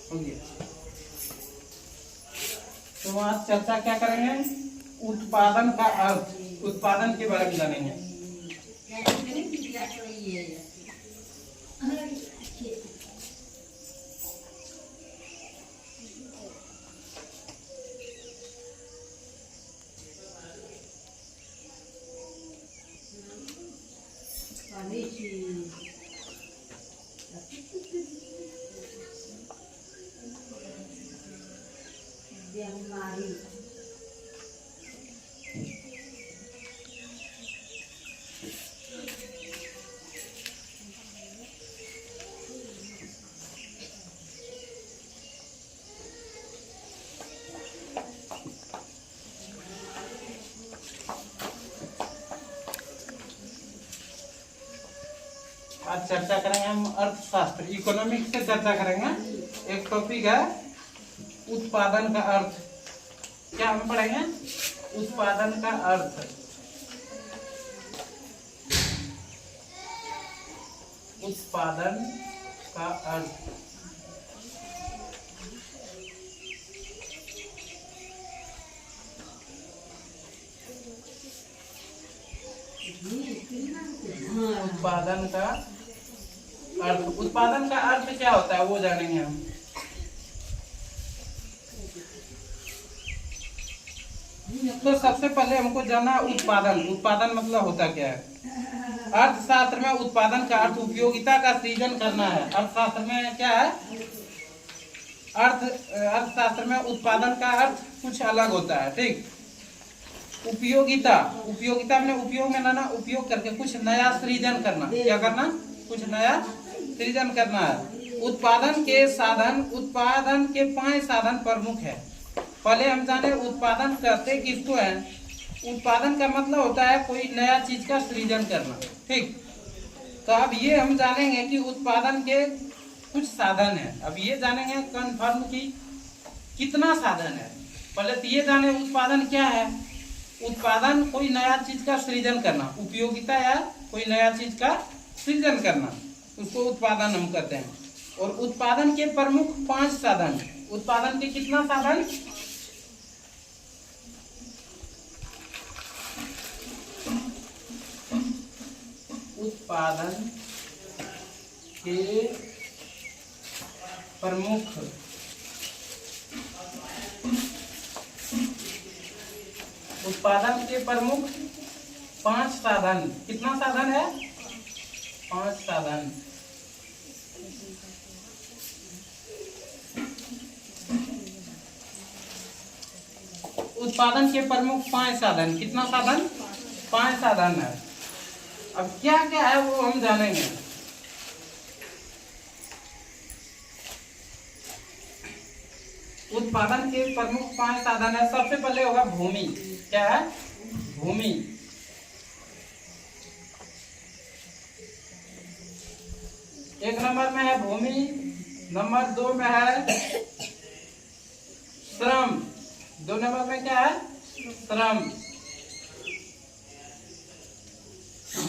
हो गया। तो आज चर्चा क्या करेंगे? उत्पादन का अर्थ, उत्पादन के बारे में जानेंगे। आज चर्चा करेंगे हम अर्थशास्त्र, इकोनॉमिक्स से चर्चा करेंगे। एक टॉपिक है उत्पादन का अर्थ। क्या हम पढ़ेंगे? उत्पादन का अर्थ। उत्पादन का अर्थ। उत्पादन का अर्थ। उत्पादन का अर्थ क्या होता है वो जानेंगे हम। तो सबसे पहले हमको जानना उत्पादन। उत्पादन मतलब होता क्या है? अर्थशास्त्र में उत्पादन का अर्थ उपयोगिता का सृजन करना है। अर्थशास्त्र में क्या है? अर्थशास्त्र में उत्पादन का अर्थ कुछ अलग होता है। ठीक। उपयोगिता, उपयोगिता में उपयोग में लाना, उपयोग करके कुछ नया सृजन करना। क्या करना? कुछ नया सृजन करना है। उत्पादन के साधन, उत्पादन के 5 साधन प्रमुख है। पहले हम जाने उत्पादन करते किसको है। उत्पादन का मतलब होता है कोई नया चीज का सृजन करना। ठीक। तो अब ये हम जानेंगे कि उत्पादन के कुछ साधन है। अब ये जानेंगे कन्फर्म की कितना साधन है। पहले तो ये जाने उत्पादन क्या है। उत्पादन कोई नया चीज का सृजन करना। उपयोगिता या कोई नया चीज का सृजन करना, उसको उत्पादन हम कहते हैं। और उत्पादन के प्रमुख 5 साधन। उत्पादन के कितना साधन? उत्पादन के प्रमुख उत्पादन के प्रमुख 5 साधन। कितना साधन है? 5 साधन। उत्पादन के प्रमुख 5 साधन। कितना साधन? 5 साधन है। अब क्या क्या है वो हम जानेंगे। उत्पादन के प्रमुख 5 साधन है। सबसे पहले होगा भूमि। क्या है? भूमि। एक नंबर में है भूमि। नंबर 2 में है श्रम। 2 नंबर में क्या है? श्रम।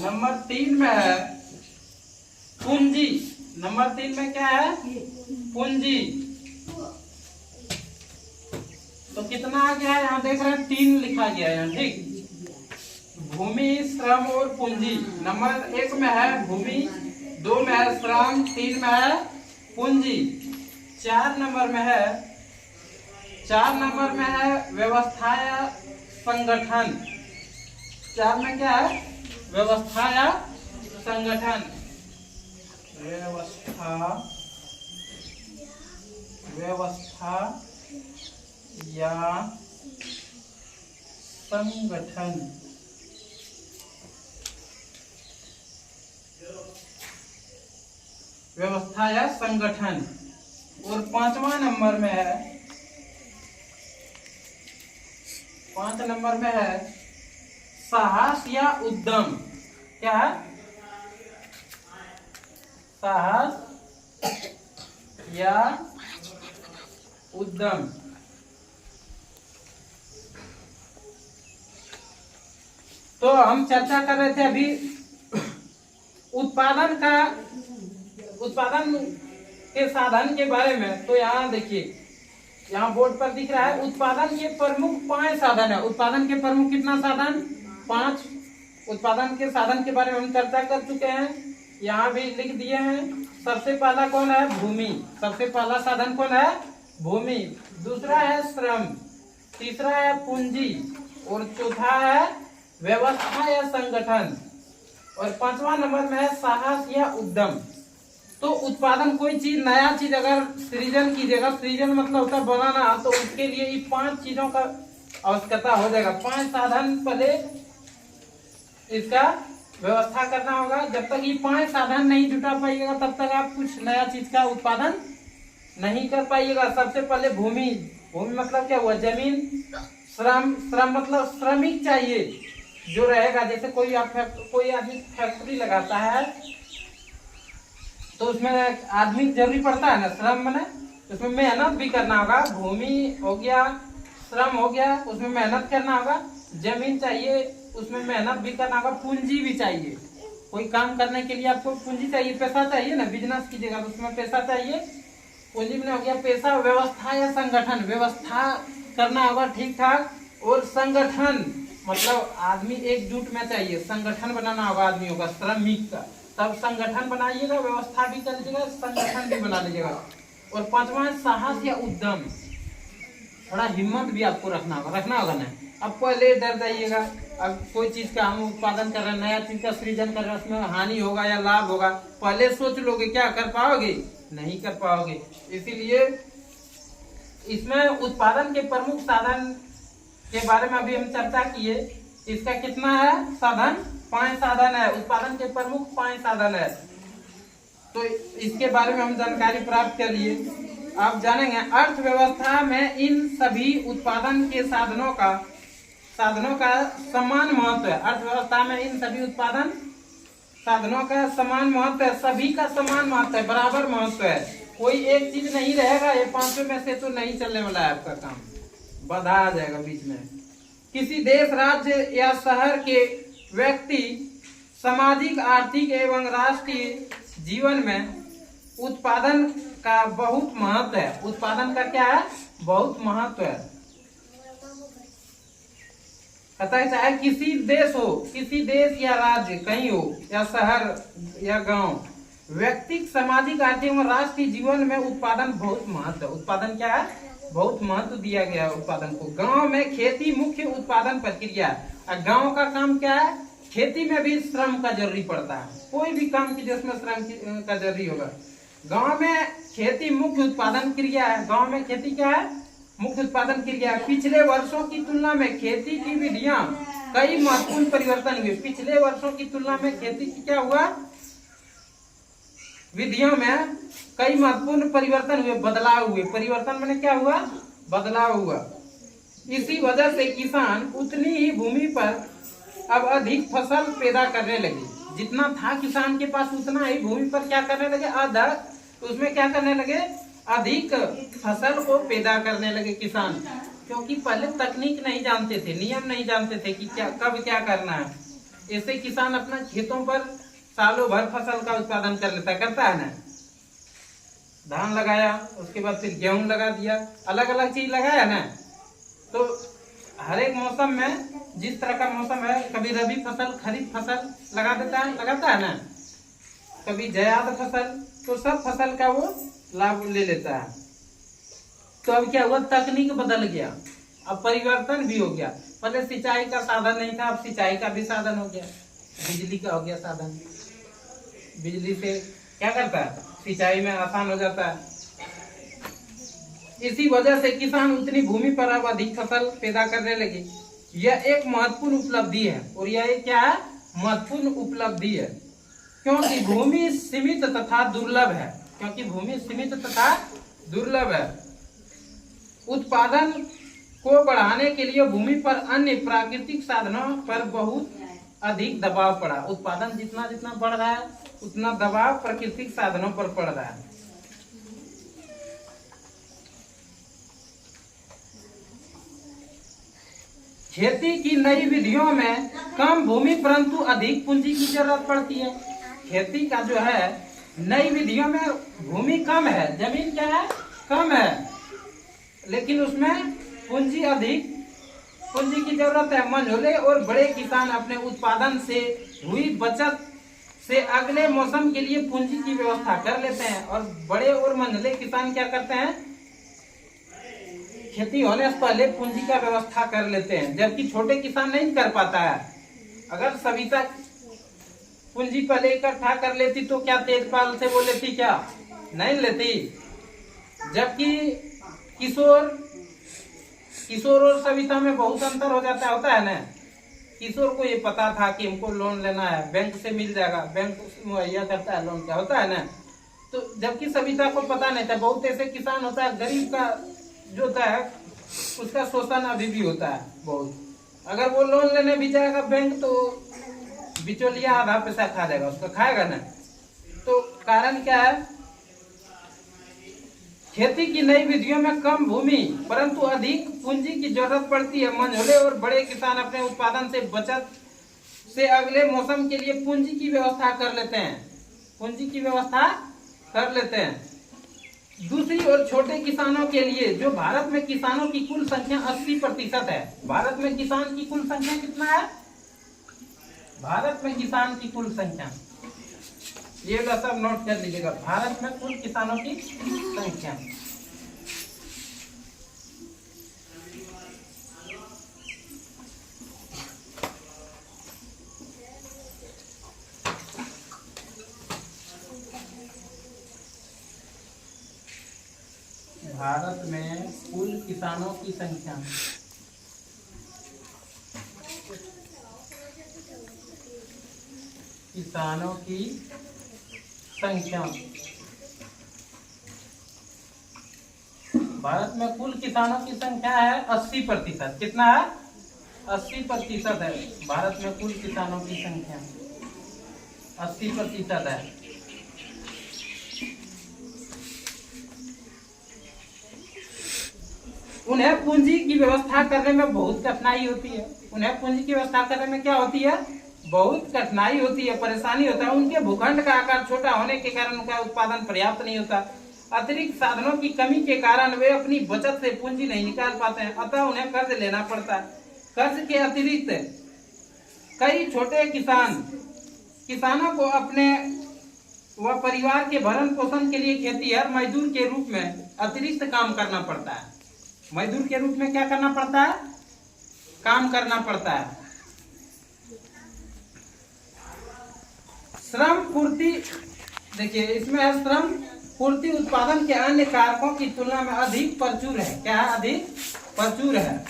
नंबर 3 में है पूंजी। नंबर 3 में क्या है? पूंजी। तो कितना आ गया है? यहाँ देख रहे हैं 3 लिखा गया है यहाँ। ठीक। भूमि, श्रम और पूंजी। नंबर 1 में है भूमि, 2 में है श्रम, 3 में है पूंजी। 4 नंबर में है व्यवस्था या संगठन। 4 में क्या है? व्यवस्था या संगठन। व्यवस्था या संगठन। व्यवस्था या संगठन। और 5वां नंबर में है 5 नंबर में है साहस या उद्यम। क्या है? साहस या उद्यम। तो हम चर्चा कर रहे थे अभी उत्पादन के साधन के बारे में, तो यहाँ देखिए, यहाँ बोर्ड पर दिख रहा है उत्पादन के प्रमुख 5 साधन है। उत्पादन के प्रमुख कितना साधन? 5। उत्पादन के साधन के बारे में हम चर्चा कर चुके हैं, यहाँ भी लिख दिए हैं। सबसे पहला कौन है? भूमि। सबसे पहला साधन कौन है? भूमि। दूसरा है श्रम, तीसरा है पूंजी, और चौथा है व्यवस्था या संगठन, और 5वां नंबर में है साहस या उद्यम। तो उत्पादन, कोई चीज, नया चीज अगर सृजन कीजिएगा, सृजन मतलब होता है बनाना, तो उसके लिए ये 5 चीजों का आवश्यकता हो जाएगा। 5 साधन पहले इसका व्यवस्था करना होगा। जब तक ये 5 साधन नहीं जुटा पाइएगा तब तक आप कुछ नया चीज का उत्पादन नहीं कर पाइएगा। सबसे पहले भूमि। भूमि मतलब क्या हुआ? जमीन। श्रम, श्रम मतलब श्रमिक चाहिए जो रहेगा। जैसे कोई आदमी फैक्ट्री लगाता है तो उसमें आदमी जरूरी पड़ता है ना, श्रम बने, उसमें मेहनत भी करना होगा। भूमि हो गया, श्रम हो गया, उसमें मेहनत करना होगा। जमीन चाहिए, उसमें मेहनत भी करना होगा। पूंजी भी चाहिए, कोई काम करने के लिए आपको पूंजी चाहिए, पैसा चाहिए ना। बिजनेस कीजिएगा तो उसमें पैसा चाहिए, पूंजी में हो गया पैसा। व्यवस्था या संगठन, व्यवस्था करना होगा ठीक ठाक। और संगठन मतलब आदमी एकजुट में चाहिए, संगठन बनाना होगा आदमियों का, श्रमिक का। तब संगठन बनाइएगा, व्यवस्था भी कर लीजिएगा, संगठन भी बना लीजिएगा। और 5वां है साहस या उद्यम। थोड़ा हिम्मत भी आपको रखना होगा ना। अब पहले डर जाइएगा, अब कोई चीज का हम उत्पादन कर रहे हैं, नया चीज का सृजन कर रहे हैं, उसमें हानि होगा या लाभ होगा, पहले सोच लोगे, क्या कर पाओगे? नहीं कर पाओगे। इसीलिए इसमें उत्पादन के प्रमुख साधन के बारे में अभी हम चर्चा किए। इसका कितना है साधन? 5 साधन है। उत्पादन के प्रमुख 5 साधन है। तो इसके बारे में हम जानकारी प्राप्त कर लिए। आप जानेंगे अर्थव्यवस्था में इन सभी उत्पादन के साधनों का समान महत्व है। अर्थव्यवस्था में इन सभी उत्पादन साधनों का समान महत्व है। सभी का समान महत्व है, बराबर महत्व है। कोई एक चीज नहीं रहेगा, ये 500 में से तो नहीं चलने वाला है आपका काम, बाधा आ जाएगा बीच में। किसी देश, राज्य या शहर के व्यक्ति सामाजिक, आर्थिक एवं राष्ट्रीय जीवन में उत्पादन का बहुत महत्व है। उत्पादन का क्या है? बहुत महत्व है। पता है, चाहे किसी देश हो, किसी देश या राज्य कहीं हो, या शहर या गांव, व्यक्तिक, सामाजिक, आर्थिक एवं राष्ट्रीय जीवन में उत्पादन बहुत महत्व है। उत्पादन क्या है? बहुत महत्व दिया गया है उत्पादन को। गांव में खेती मुख्य उत्पादन प्रक्रिया है। गांव का काम क्या है? खेती में भी श्रम का जरूरी पड़ता है। कोई भी काम की जिसमें श्रम का जरूरी होगा। गांव में खेती मुख्य उत्पादन क्रिया है। गांव में खेती क्या है? मुख्य उत्पादन क्रिया है। पिछले वर्षों की तुलना में खेती की विधियां कई महत्वपूर्ण परिवर्तन हुए। पिछले वर्षों की तुलना में खेती की क्या हुआ? विधियों में कई महत्वपूर्ण परिवर्तन हुए, बदलाव हुए। परिवर्तन मैंने क्या हुआ? बदलाव हुआ। इसी वजह से किसान उतनी ही भूमि पर अब अधिक फसल पैदा करने लगे। जितना था किसान के पास उतना ही भूमि पर क्या करने लगे? अधिक, उसमें क्या करने लगे? अधिक फसल को पैदा करने लगे किसान। क्योंकि पहले तकनीक नहीं जानते थे, नियम नहीं जानते थे कि क्या कब क्या करना है। ऐसे किसान अपना खेतों पर सालों भर फसल का उत्पादन करता है ना। धान लगाया, उसके बाद फिर गेहूं लगा दिया, अलग अलग चीज लगाया ना। तो हर एक मौसम में जिस तरह का मौसम है, कभी रबी फसल, खरीफ फसल लगाता है ना, कभी जायद फसल, तो सब फसल का वो लाभ ले लेता है। तो अब क्या हुआ? तकनीक बदल गया, अब परिवर्तन भी हो गया। पहले सिंचाई का साधन नहीं था, अब सिंचाई का भी साधन हो गया, बिजली का हो गया साधन। बिजली से क्या करता है? सिंचाई में आसान हो जाता है। इसी वजह से किसान उतनी भूमि पर अब अधिक फसल पैदा करने लगे। यह एक महत्वपूर्ण उपलब्धि है। और यह एक क्या है? महत्वपूर्ण उपलब्धि है, क्योंकि भूमि सीमित तथा दुर्लभ है। क्योंकि भूमि सीमित तथा दुर्लभ है। उत्पादन को बढ़ाने के लिए भूमि पर अन्य प्राकृतिक साधनों पर बहुत अधिक दबाव पड़ा। उत्पादन जितना जितना बढ़ रहा है उतना दबाव प्राकृतिक साधनों पर पड़ रहा है। खेती की नई विधियों में कम भूमि परंतु अधिक पूंजी की जरूरत पड़ती है। खेती का जो है नई विधियों में भूमि कम है, जमीन क्या है, कम है, लेकिन उसमें पूंजी अधिक, पूंजी की जरूरत है। मंझोले और बड़े किसान अपने उत्पादन से हुई बचत से अगले मौसम के लिए पूंजी की व्यवस्था कर लेते हैं। और बड़े और मंझले किसान क्या करते हैं, खेती होने से पहले पूंजी का व्यवस्था कर लेते हैं, जबकि छोटे किसान नहीं कर पाता है। अगर सविता पूंजी पहले इकट्ठा कर लेती तो क्या तेजपाल से वो लेती, क्या नहीं लेती। जबकि किशोर और सविता में बहुत अंतर हो जाता होता है ना। किशोर को ये पता था कि हमको लोन लेना है, बैंक से मिल जाएगा, बैंक मुहैया करता है लोन, क्या होता है ना। तो जबकि सविता को पता नहीं था। बहुत ऐसे किसान होता है, गरीब का जो होता है उसका शोषण अभी भी होता है बहुत। अगर वो लोन लेने भी जाएगा बैंक तो बिचौलिया आधा पैसा खा जाएगा, उसका खाएगा ना। तो कारण क्या है, खेती की नई विधियों में कम भूमि परंतु अधिक पूंजी की जरूरत पड़ती है। मंझोले और बड़े किसान अपने उत्पादन से बचत से अगले मौसम के लिए पूंजी की व्यवस्था कर लेते हैं, पूंजी की व्यवस्था कर लेते हैं। दूसरी ओर छोटे किसानों के लिए, जो भारत में किसानों की कुल संख्या 80% है। भारत में किसान की कुल संख्या कितना है, भारत में किसान की कुल संख्या, ये वाला सब नोट कर लीजिएगा। भारत में कुल किसानों की संख्या, भारत में कुल किसानों की संख्या, किसानों की संख्या, भारत में कुल किसानों की संख्या है 80%। कितना है, 80% है। भारत में कुल किसानों की संख्या 80% है। उन्हें पूंजी की व्यवस्था करने में बहुत कठिनाई होती है। उन्हें पूंजी की व्यवस्था करने में क्या होती है, बहुत कठिनाई होती है, परेशानी होता है। उनके भूखंड का आकार छोटा होने के कारण उनका उत्पादन पर्याप्त नहीं होता। अतिरिक्त साधनों की कमी के कारण वे अपनी बचत से पूंजी नहीं निकाल पाते हैं, अतः उन्हें कर्ज लेना पड़ता है। कर्ज के अतिरिक्त कई छोटे किसानों को अपने व परिवार के भरण पोषण के लिए खेतीहर मजदूर के रूप में अतिरिक्त काम करना पड़ता है। मजदूर के रूप में क्या करना पड़ता है, काम करना पड़ता है। श्रम पूर्ति, देखिए इसमें है श्रम पूर्ति उत्पादन के अन्य कारकों की तुलना में अधिक प्रचुर है। क्या है, अधिक प्रचुर है।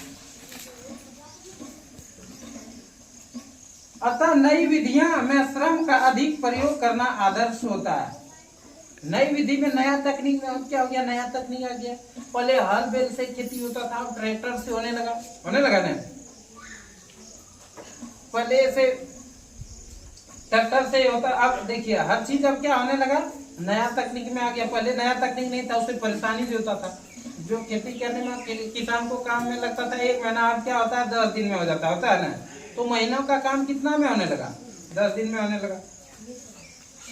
अतः नई विधियां में श्रम का अधिक प्रयोग करना आदर्श होता है। नई विधि में नया तकनीक में क्या हो गया, नया तकनीक आ गया। पहले हल बैल से खेती होता था, ट्रैक्टर से होने लगा ना। पहले से ट्रैक्टर से होता, अब देखिए हर चीज अब क्या होने लगा, नया तकनीक में आ गया। पहले नया तकनीक नहीं था, उससे परेशानी भी होता था। जो खेती करने में किसान को काम में लगता था 1 महीना, अब क्या होता है 10 दिन में हो जाता है ना। तो महीनों का काम कितना में होने लगा, 10 दिन में होने लगा,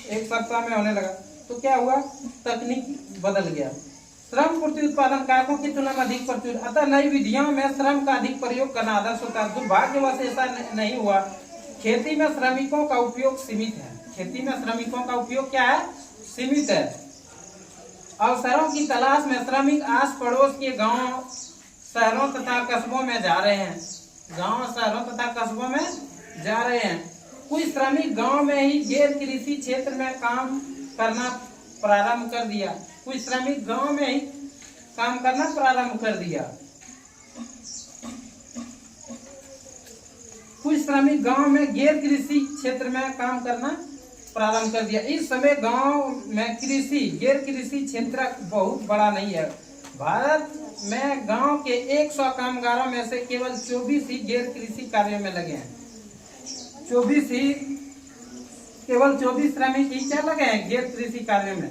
1 सप्ताह में होने लगा। तो क्या हुआ, तकनीक बदल गया। श्रम पूर्ति उत्पादन कारकों की तुलना में अधिक प्रचुर, अतः नई विधियों में श्रम का अधिक प्रयोग करना आदर्श होता है। दुर्भाग्यवश ऐसा नहीं हुआ। खेती में श्रमिकों का उपयोग सीमित है। खेती में श्रमिकों का उपयोग क्या है, सीमित है। अवसरों की तलाश में श्रमिक आस पड़ोस के गांव, शहरों तथा कस्बों में जा रहे हैं। गांव, शहरों तथा कस्बों में जा रहे हैं। कुछ श्रमिक गांव में ही गैर कृषि क्षेत्र में काम करना प्रारंभ कर दिया। कुछ श्रमिक गांव में ही काम करना प्रारंभ कर दिया। कुछ श्रमिक गांव में गैर कृषि क्षेत्र में काम करना प्रारंभ कर दिया। इस समय गांव में गैर कृषि क्षेत्र बहुत बड़ा नहीं है। भारत में गांव के 100 कामगारों में से केवल 24 ही गैर कृषि कार्यों में लगे हैं। 24 ही, केवल 24 श्रमिक ही क्या लगे हैं, गैर कृषि कार्यों में।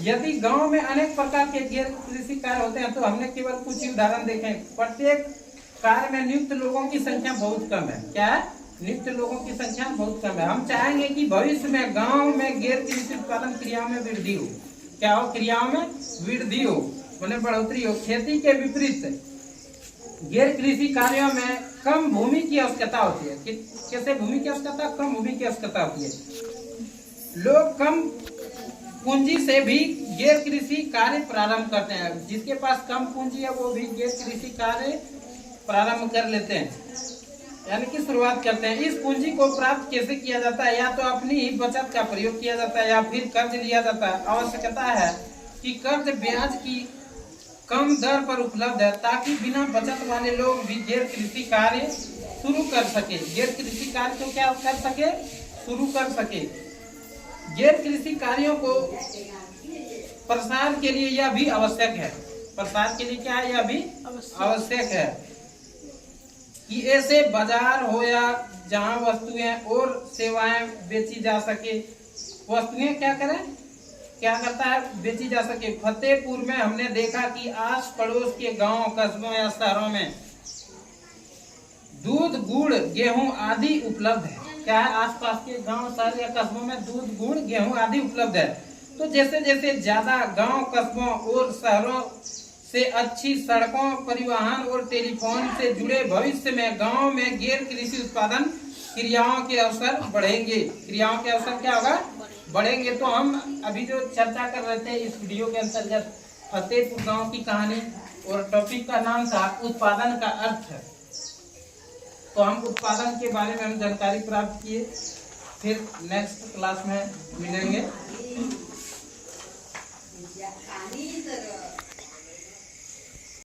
यदि गांव में अनेक प्रकार के गैर कृषि कार्य होते हैं तो हमने केवल कुछ ही उदाहरण देखे हैं। प्रत्येक कार्य में नियुक्त लोगों की संख्या बहुत कम है। क्या है, नियुक्त लोगों की संख्या बहुत कम है। हम चाहेंगे कि भविष्य में गांव में गैर कृषि उत्पादन क्रियाओं में वृद्धि हो। क्या हो, क्रियाओं में वृद्धि हो, मतलब बढ़ोतरी हो। खेती के विपरीत गैर कृषि कार्यों में कम भूमि की आवश्यकता होती है। कैसे भूमि की आवश्यकता, कम भूमि की आवश्यकता होती है। लोग कम पूंजी से भी गैर कृषि कार्य प्रारंभ करते हैं। जिसके पास कम पूंजी है वो भी गैर कृषि कार्य प्रारंभ कर लेते हैं, यानी कि शुरुआत करते हैं। इस पूंजी को प्राप्त कैसे किया जाता है, या तो अपनी ही बचत का प्रयोग किया जाता है या फिर कर्ज लिया जाता है। आवश्यकता है कि कर्ज ब्याज की कम दर पर उपलब्ध है, ताकि बिना बचत वाले लोग भी गैर कृषि कार्य शुरू कर सके। गैर कृषि कार्य को क्या कर सके, शुरू कर सके। गैर कृषि कार्यों को प्रसार के लिए यह भी आवश्यक है, प्रसार के लिए क्या है, यह भी आवश्यक है कि ऐसे बाजार हो या जहां वस्तुएं और सेवाएं बेची जा सके। वस्तुएं क्या करें, क्या करता है, बेची जा सके। फतेहपुर में हमने देखा कि आस पड़ोस के गांव, कस्बों या शहरों में दूध, गुड़, गेहूं आदि उपलब्ध है। क्या है, आसपास के गांव, शहर या कस्बों में दूध, गुड़, गेहूं आदि उपलब्ध है। तो जैसे जैसे ज्यादा गांव, कस्बों और शहरों से अच्छी सड़कों, परिवहन और टेलीफोन से जुड़े भविष्य में गांव में गैर कृषि उत्पादन क्रियाओं के अवसर बढ़ेंगे। क्रियाओं के अवसर क्या होगा, बढ़ेंगे। तो हम अभी जो चर्चा कर रहे थे इस वीडियो के अंतर्गत फतेहपुर गांव की कहानी, और टॉपिक का नाम था उत्पादन का अर्थ। तो हम उत्पादन के बारे में हम जानकारी प्राप्त किए। फिर नेक्स्ट क्लास में मिलेंगे।